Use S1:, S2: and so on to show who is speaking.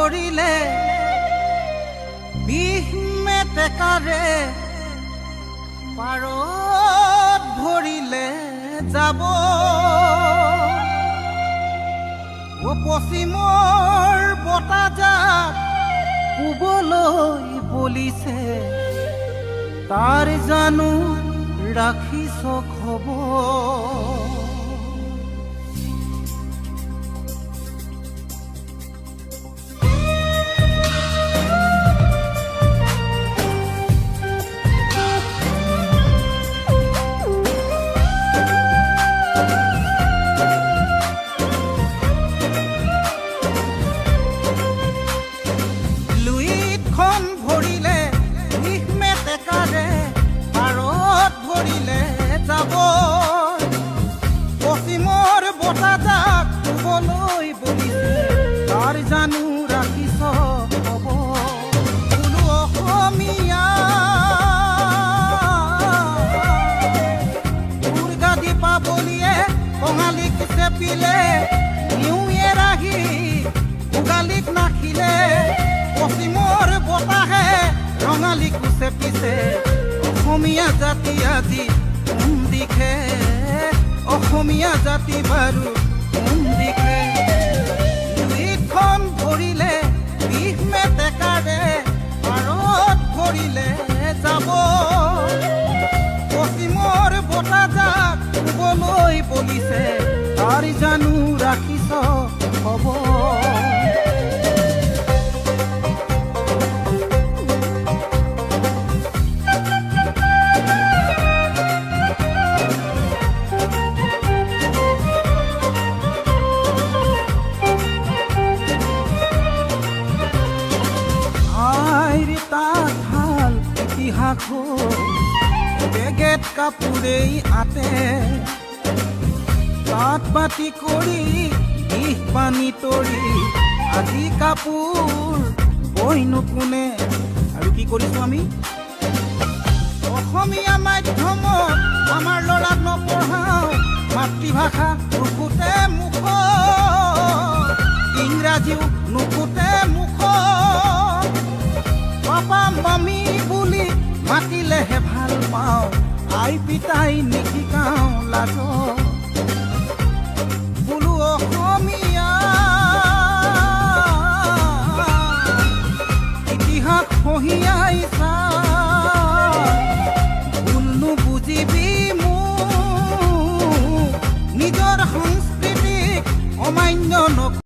S1: ভৰিলে বিষ মেটেকাৰে পাৰত ভৰিলে যাব পশ্চিমৰ বতাহজাক পূবলৈ বলিছে তাৰ জানো ৰাখিছ খবৰ পশ্চিমৰ বতাহজাক পূবলৈ বলিছে তাৰ জানো ৰাখিছ বোলো অসমীয়া উৰ্গাদি পাবলিয়ে কঙালীক চেপিলে নিউয়ে ৰাহি ভোগালীক নাখিলে পশ্চিমৰ বতাহে ৰঙালীক চেপিছে অসমীয়া জাতি আজি কোন দিশে অসমীয়া জাতি বাৰু কোন দিশে দুইখন ভৰিলে বিষ মেটেকাৰে পাৰত ভৰিলে যাব পশ্চিমৰ বতাহজাক পূবলৈ বলিছে তাৰ জানো ৰাখিছ খবৰ বেগেত কাপোৰেই আতে তাঁত বাতি কৰি বিষ পানী তৰি আজি কাপোৰ বৈনো কোনে আৰু কি কৰিছো আমি অসমীয়া মাধ্যমত আমাৰ ল'ৰাক নপঢ়াওঁ মাতৃভাষা নুফুটে মুখ ইংৰাজীও নুফুটে মুখ পাপা মামী বুলি মাতিলেহে ভাল পাওঁ আই পিতাই নিশিকাওঁ লাজ